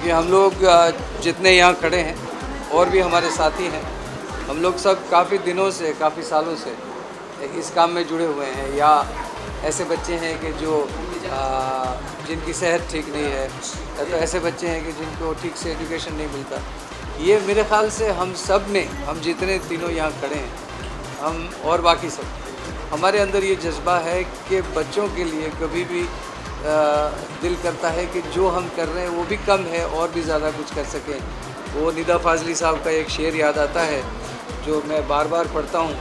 कि हम लोग जितने यहाँ खड़े हैं और भी हमारे साथी हैं, हम लोग सब काफ़ी दिनों से, काफ़ी सालों से इस काम में जुड़े हुए हैं। या ऐसे बच्चे हैं कि जो जिनकी सेहत ठीक नहीं है, या तो ऐसे बच्चे हैं कि जिनको ठीक से एजुकेशन नहीं मिलता। ये मेरे ख़्याल से हम सब में, हम जितने तीनों यहाँ खड़े हैं, हम और बाकी सब, हमारे अंदर ये जज्बा है कि बच्चों के लिए कभी भी दिल करता है कि जो हम कर रहे हैं वो भी कम है और भी ज़्यादा कुछ कर सकें। वो निदा फाजली साहब का एक शेर याद आता है जो मैं बार बार पढ़ता हूँ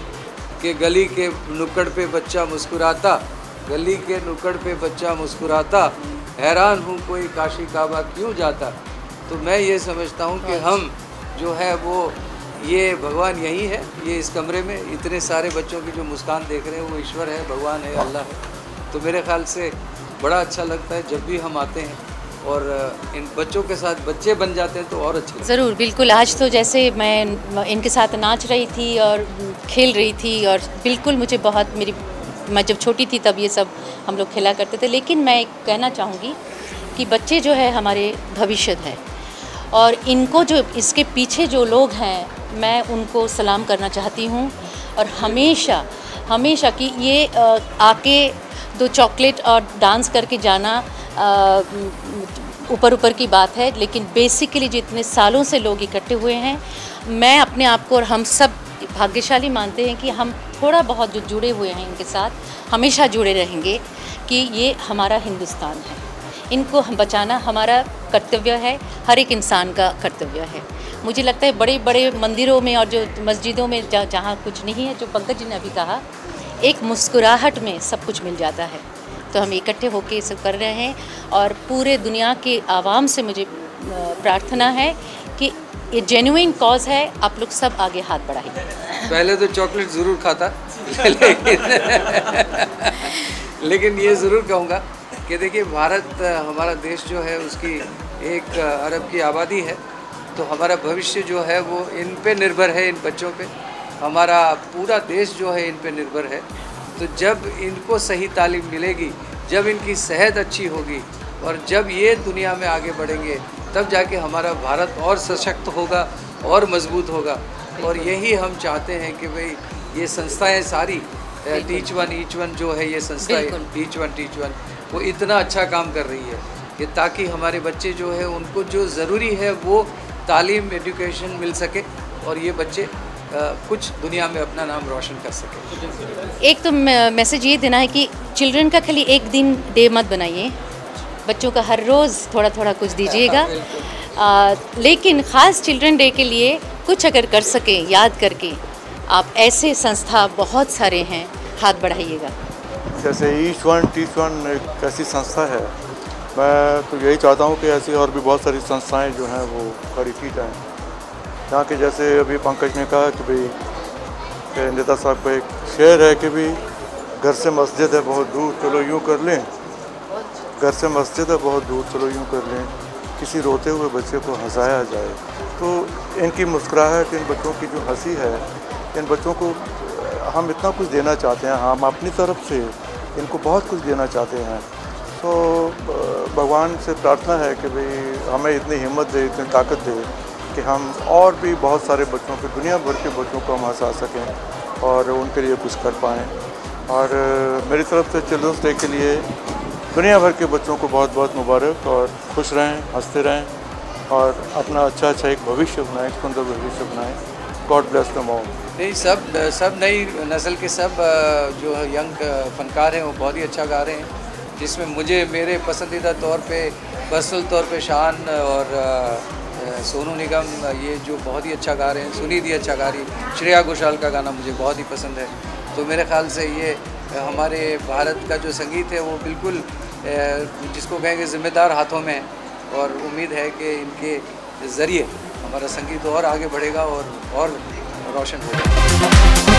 कि गली के नुक्कड़ पे बच्चा मुस्कुराता, गली के नुक्कड़ पे बच्चा मुस्कुराता, हैरान हूँ कोई काशी काबा क्यों जाता। तो मैं ये समझता हूँ कि हम जो है वो, ये भगवान यही है, ये इस कमरे में इतने सारे बच्चों की जो मुस्कान देख रहे हैं वो ईश्वर है, भगवान है, अल्लाह है। तो मेरे ख़्याल से बड़ा अच्छा लगता है जब भी हम आते हैं और इन बच्चों के साथ बच्चे बन जाते हैं तो और अच्छा। ज़रूर, बिल्कुल। आज तो जैसे मैं इनके साथ नाच रही थी और खेल रही थी और बिल्कुल मुझे बहुत, मैं जब छोटी थी तब ये सब हम लोग खेला करते थे। लेकिन मैं कहना चाहूँगी कि बच्चे जो है हमारे भविष्य है और इनको जो इसके पीछे जो लोग हैं, मैं उनको सलाम करना चाहती हूँ। और हमेशा हमेशा कि ये आके 2 चॉकलेट और डांस करके जाना ऊपर ऊपर की बात है, लेकिन बेसिकली जितने सालों से लोग इकट्ठे हुए हैं, मैं अपने आप को और हम सब भाग्यशाली मानते हैं कि हम थोड़ा बहुत जो जुड़े हुए हैं इनके साथ, हमेशा जुड़े रहेंगे कि ये हमारा हिंदुस्तान है। इनको हम बचाना हमारा कर्तव्य है, हर एक इंसान का कर्तव्य है। मुझे लगता है बड़े बड़े मंदिरों में और जो मस्जिदों में जहाँ कुछ नहीं है, जो पंकज जी ने अभी कहा, एक मुस्कुराहट में सब कुछ मिल जाता है। तो हम इकट्ठे होकर ये सब कर रहे हैं और पूरे दुनिया के आवाम से मुझे प्रार्थना है कि ये जेन्युइन कॉज है, आप लोग सब आगे हाथ बढ़ाइए। पहले तो चॉकलेट ज़रूर खाता लेकिन ये ज़रूर कहूँगा कि देखिए, भारत हमारा देश जो है उसकी 1 अरब की आबादी है, तो हमारा भविष्य जो है वो इन पे निर्भर है, इन बच्चों पे। हमारा पूरा देश जो है इन पे निर्भर है। तो जब इनको सही तालीम मिलेगी, जब इनकी सेहत अच्छी होगी और जब ये दुनिया में आगे बढ़ेंगे, तब जाके हमारा भारत और सशक्त होगा और मजबूत होगा। और यही हम चाहते हैं कि भाई ये संस्थाएं सारी टीच वन जो है, ये संस्था टीच वन वो इतना अच्छा काम कर रही है कि ताकि हमारे बच्चे जो है उनको जो ज़रूरी है वो तालीम, एजुकेशन मिल सके और ये बच्चे कुछ दुनिया में अपना नाम रोशन कर सके। एक तो मैसेज ये देना है कि चिल्ड्रन का खाली एक दिन डे मत बनाइए, बच्चों का हर रोज़ थोड़ा थोड़ा कुछ दीजिएगा। लेकिन ख़ास चिल्ड्रन डे के लिए कुछ अगर कर सकें याद करके, आप ऐसे संस्था बहुत सारे हैं, हाथ बढ़ाइएगा। जैसे ईच वन टीच वन एक ऐसी संस्था है, मैं तो यही चाहता हूँ कि ऐसी और भी बहुत सारी संस्थाएं जो हैं वो खड़ी की जाएँ। यहाँ के जैसे अभी पंकज ने कहा कि भाई नेता साहब का एक शेर है कि भाई घर से मस्जिद है बहुत दूर, चलो यूँ कर लें, घर से मस्जिद है बहुत दूर, चलो यूँ कर लें, किसी रोते हुए बच्चे को हंसाया जाए। तो इनकी मुस्कुराहट, इन बच्चों की जो हंसी है, इन बच्चों को हम इतना कुछ देना चाहते हैं, हम अपनी तरफ से इनको बहुत कुछ देना चाहते हैं। तो भगवान से प्रार्थना है कि भाई हमें इतनी हिम्मत दे, इतनी ताकत दे कि हम और भी बहुत सारे बच्चों को, दुनिया भर के बच्चों को हम हंसा सकें और उनके लिए कुछ कर पाएँ। और मेरी तरफ से चिल्ड्रंस डे के लिए दुनिया भर के बच्चों को बहुत बहुत मुबारक, और खुश रहें, हंसते रहें और अपना अच्छा एक भविष्य बनाएं, सुंदर भविष्य बनाएं। God bless them all. नहीं, सब नई नस्ल के सब जो यंग फनकार हैं वो बहुत ही अच्छा गा रहे हैं, जिसमें मुझे मेरे पसंदीदा तौर पे, पर्सनल तौर पे शान और सोनू निगम ये जो बहुत ही अच्छा गा रहे हैं, सुनिधि अच्छा गा रही, श्रेया घोषाल का गाना मुझे बहुत ही पसंद है। तो मेरे ख्याल से ये हमारे भारत का जो संगीत है वो बिल्कुल जिसको कहेंगे ज़िम्मेदार हाथों में है, और उम्मीद है कि इनके ज़रिए हमारा संगीत और आगे बढ़ेगा और रोशन होगा।